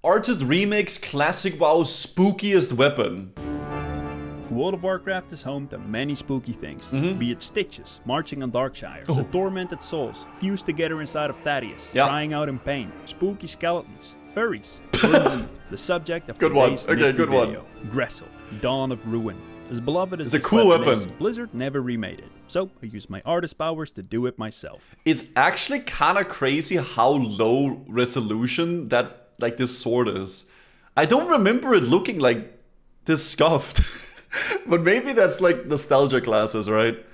Artist remakes classic WoW's spookiest weapon. World of Warcraft is home to many spooky things, be it Stitches marching on Darkshire, the tormented souls fused together inside of Thaddeus, crying out in pain, spooky skeletons, furries, the subject of today's video, Gressel, Dawn of Ruin. As beloved as it's a cool weapon. Is, Blizzard never remade it, so I used my artist powers to do it myself. It's actually kind of crazy how low resolution that like this sword is. I don't remember it looking like this scuffed. But maybe that's like nostalgia classes, right?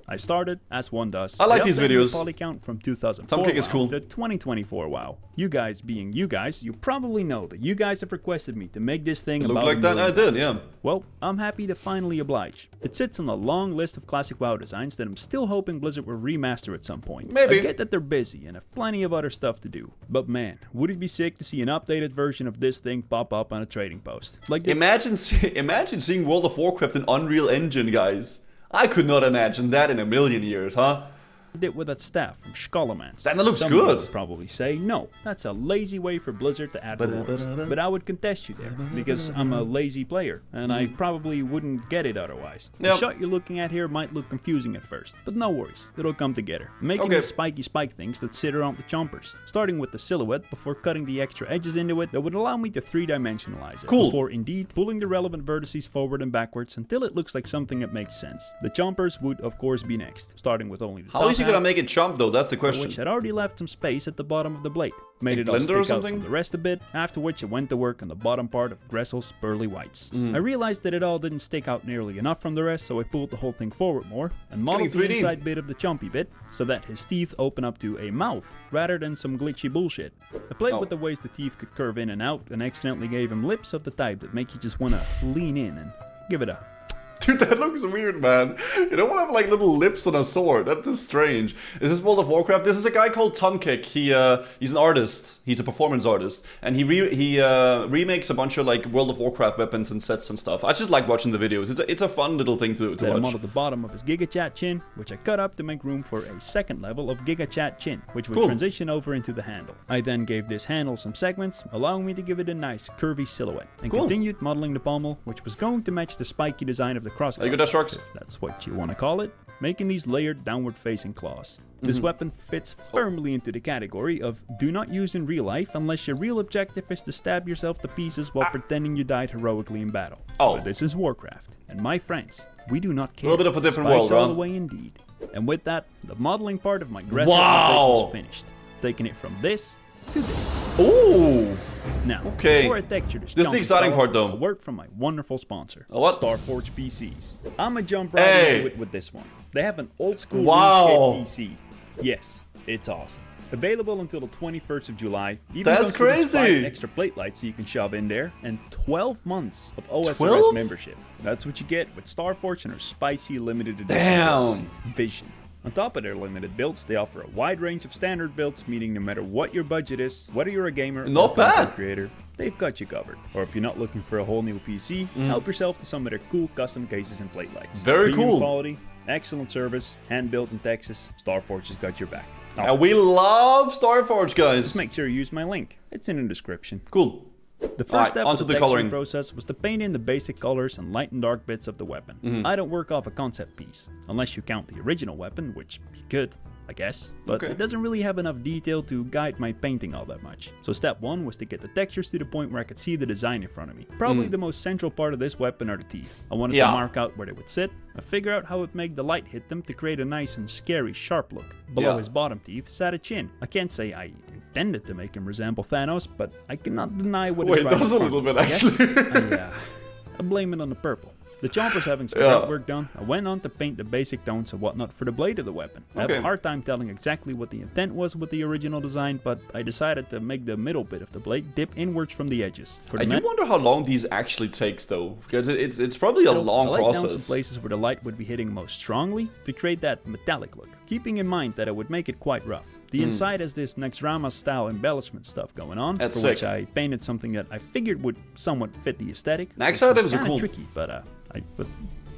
I started, as one does. I like these videos. The poly count from 2004 Some kick is WoW cool. to 2024 WoW. You guys being you guys, you probably know that you guys have requested me to make this thing Look about like that, I did, yeah. Well, I'm happy to finally oblige. It sits on a long list of classic WoW designs that I'm still hoping Blizzard will remaster at some point. Maybe. I get that they're busy and have plenty of other stuff to do. But man, would it be sick to see an updated version of this thing pop up on a trading post? Like imagine seeing World of Warcraft in Unreal Engine, guys. I could not imagine that in a million years, huh? did with that staff from Scholomance. That looks Some good. would probably say, no, that's a lazy way for Blizzard to add rewards. But I would contest you there, because I'm a lazy player, and I probably wouldn't get it otherwise. The shot you're looking at here might look confusing at first, but no worries, it'll come together. Making these spiky spike things that sit around the chompers, starting with the silhouette before cutting the extra edges into it that would allow me to three-dimensionalize it. Cool. Before indeed pulling the relevant vertices forward and backwards until it looks like something that makes sense. The chompers would of course be next, starting with only the top How is he gonna half, make it chomp though? That's the question. which had already left some space at the bottom of the blade. Made it all blender stick or out something? from the rest a bit, after which it went to work on the bottom part of Gressel's pearly whites. I realized that it all didn't stick out nearly enough from the rest, so I pulled the whole thing forward more, and modeled the 3D. inside bit of the chompy bit, so that his teeth open up to a mouth, rather than some glitchy bullshit. I played with the ways the teeth could curve in and out, and accidentally gave him lips of the type that make you just wanna lean in and give it a... Dude, that looks weird, man. You don't want to have like little lips on a sword. That is strange. Is this World of Warcraft? This is a guy called Tomkick. He's an artist. He's a performance artist, and he remakes a bunch of like World of Warcraft weapons and sets and stuff. I just like watching the videos. It's a fun little thing to Then I watch. modeled the bottom of his GigaChat chin, which I cut up to make room for a second level of GigaChat chin, which would transition over into the handle. I then gave this handle some segments, allowing me to give it a nice curvy silhouette, and continued modeling the pommel, which was going to match the spiky design of the crossguard, Are you good at sharks? if that's what you want to call it, making these layered downward-facing claws. This weapon fits firmly into the category of do not use in real life unless your real objective is to stab yourself to pieces while pretending you died heroically in battle. But this is Warcraft, and my friends, we do not care. A little bit of a different Spikes world, all huh? the way indeed. And with that, the modeling part of my Gressel was finished. Taking it from this to this. Ooh. Now, Okay. before I texture this This is the exciting part, though. a word from my wonderful sponsor, what? Starforge PCs. I'ma jump right Hey. into it with this one. They have an old school Wow. RuneScape PC. Yes, it's awesome. Available until the 21st of July. Even That's comes with a 5 crazy. extra plate lights you can shove in there, and 12 months of OSRS 12? membership. That's what you get with Starforge and their spicy limited edition Damn. builds. Vision. On top of their limited builds, they offer a wide range of standard builds, meaning no matter what your budget is, whether you're a gamer Not or a content bad. creator, they've got you covered. Or if you're not looking for a whole new PC, help yourself to some of their cool custom cases and plate lights. Very Premium cool. quality, excellent service, hand built in Texas, Starforge has got your back. Now, And we love Starforge, guys. just make sure you use my link. It's in the description. Cool. The first Alright, step onto of the the texturing coloring. process was to paint in the basic colors and light and dark bits of the weapon. I don't work off a concept piece, unless you count the original weapon, which you could, I guess, but it doesn't really have enough detail to guide my painting all that much. So step one was to get the textures to the point where I could see the design in front of me. Probably the most central part of this weapon are the teeth. I wanted to mark out where they would sit, and figure out how it would make the light hit them to create a nice and scary sharp look. Below his bottom teeth sat a chin. I can't say I intended to make him resemble Thanos, but I cannot deny what is Wait, right that in was a front little of bit me, I guess. actually. I blame it on the purple. The chomper's having some great work done. I went on to paint the basic tones and whatnot for the blade of the weapon. I have a hard time telling exactly what the intent was with the original design, but I decided to make the middle bit of the blade dip inwards from the edges. For the I do wonder how long these actually takes though, because it's probably a long I laid down some process. places where the light would be hitting most strongly to create that metallic look, keeping in mind that it would make it quite rough. The inside has this Nextrama style embellishment stuff going on, That's for which sick. I painted something that I figured would somewhat fit the aesthetic. Next which was items are kinda cool. tricky, but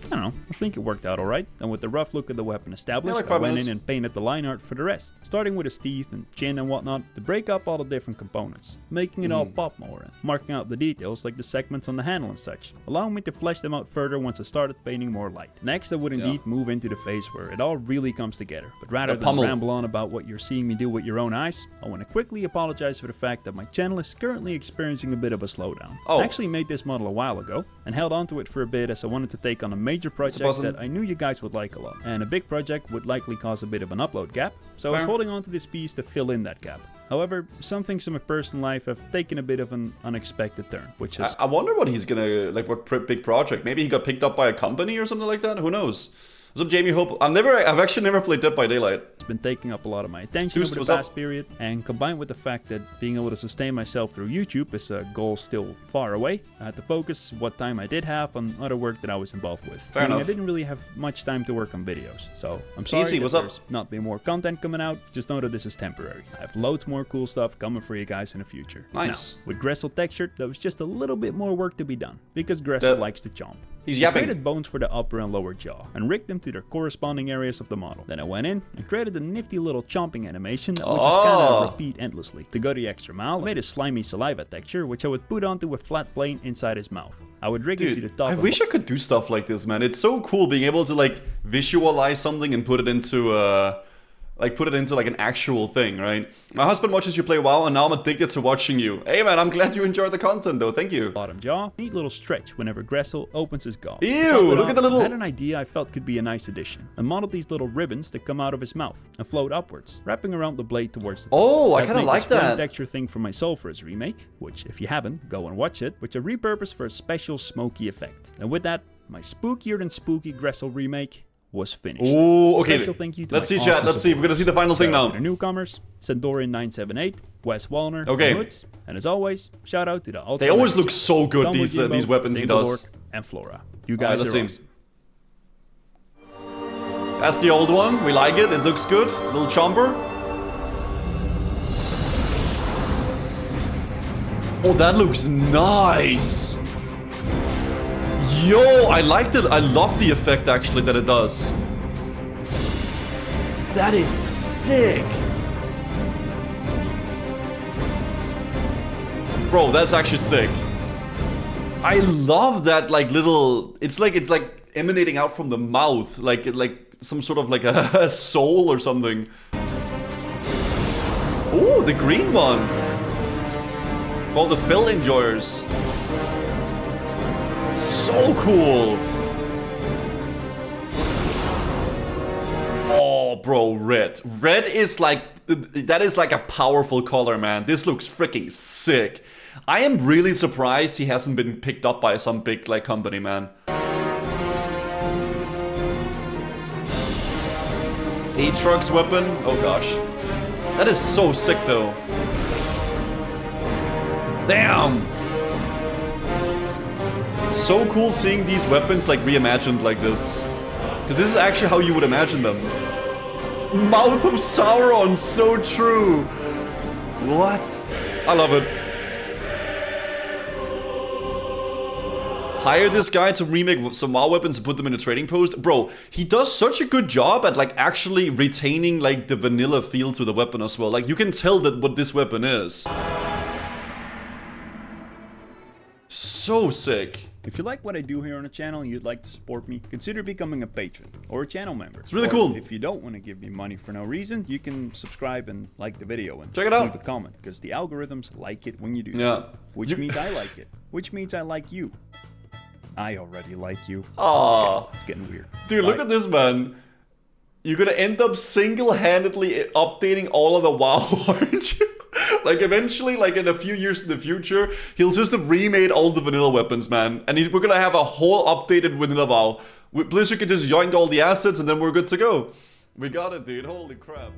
I don't know, I think it worked out alright, and with the rough look of the weapon established, like I 5 went minutes. in and painted the line art for the rest, starting with his teeth and chin and whatnot, to break up all the different components, making it all pop more, and marking out the details like the segments on the handle and such, allowing me to flesh them out further once I started painting more light. Next, I would indeed move into the phase where it all really comes together, but rather than ramble on about what you're seeing me do with your own eyes, I want to quickly apologize for the fact that my channel is currently experiencing a bit of a slowdown. I actually made this model a while ago, and held on to it for a bit as I wanted to take on a major project that I knew you guys would like a lot, and a big project would likely cause a bit of an upload gap, so I was holding on to this piece to fill in that gap. However, some things in my personal life have taken a bit of an unexpected turn, which is... I wonder what he's gonna, like, what big project. Maybe he got picked up by a company or something like that? Who knows? What's up, Jamie Hope? I've actually never played Dead by Daylight. It's been taking up a lot of my attention over the past period, and combined with the fact that being able to sustain myself through YouTube is a goal still far away, I had to focus what time I did have on other work that I was involved with. Fair enough. I didn't really have much time to work on videos, so I'm sorry that there's not been more content coming out. Just know that this is temporary. I have loads more cool stuff coming for you guys in the future. Nice. Now, with Gressel textured, there was just a little bit more work to be done, because Gressel likes to chomp. He's I created bones for the upper and lower jaw, and rigged them to their corresponding areas of the model. Then I went in and created a nifty little chomping animation that would just kinda repeat endlessly. To go the extra mile, I made a slimy saliva texture, which I would put onto a flat plane inside his mouth. I would rig it to the top. I wish I could do stuff like this, man. It's so cool being able to, like, visualize something and put it into like an actual thing, right? My husband watches you play WoW, and now I'm addicted to watching you. Hey man, I'm glad you enjoyed the content though, thank you. Bottom jaw, neat little stretch whenever Gressel opens his gob. Ew, look at the little... I had an idea I felt could be a nice addition. I modeled these little ribbons that come out of his mouth and float upwards, wrapping around the blade towards the top. Oh, I kinda like that. Texture thing for my Soul for his remake, which if you haven't, go and watch it, which I repurposed for a special smoky effect. And with that, my spookier than spooky Gressel remake was finished. Oh, okay. Thank you to let's see, chat. Let's see. We're gonna see the final thing now. To the newcomers, Sendorian978, Wes Wallner, okay. Woods, and as always, shout out to the Ultra. They always look so good. These weapons he does. And Flora. You guys are awesome. That's the old one. We like it. It looks good. Little chomper. Oh, that looks nice. Yo, I liked it. I love the effect actually that it does. That is sick. Bro, that's actually sick. I love that like little, it's like emanating out from the mouth, like some sort of like a soul or something. Oh, the green one. For all the fill enjoyers. So cool! Oh, bro, red. Red is like... That is like a powerful color, man. This looks freaking sick. I am really surprised he hasn't been picked up by some big, like, company, man. Aatrox's weapon? Oh, gosh. That is so sick, though. Damn! So cool seeing these weapons like reimagined like this. Because this is actually how you would imagine them. Mouth of Sauron, so true. What? I love it. Hire this guy to remake some WoW weapons and put them in a trading post. Bro, he does such a good job at like actually retaining like the vanilla feel to the weapon as well. Like you can tell that what this weapon is. So sick. If you like what I do here on the channel and you'd like to support me, consider becoming a patron or a channel member. It's really cool. If you don't want to give me money for no reason, you can subscribe and like the video and check it out. Leave a comment because the algorithms like it when you do. Yeah. Which means I like it. Which means I like you. I already like you. Aww. It's getting weird. Dude, look at this, man. You're gonna end up single-handedly updating all of the WoW, aren't you? Like, eventually, like, in a few years in the future, he'll just have remade all the vanilla weapons, man. And we're gonna have a whole updated vanilla WoW. Blizzard can just yoink all the assets and then we're good to go. We got it, dude. Holy crap.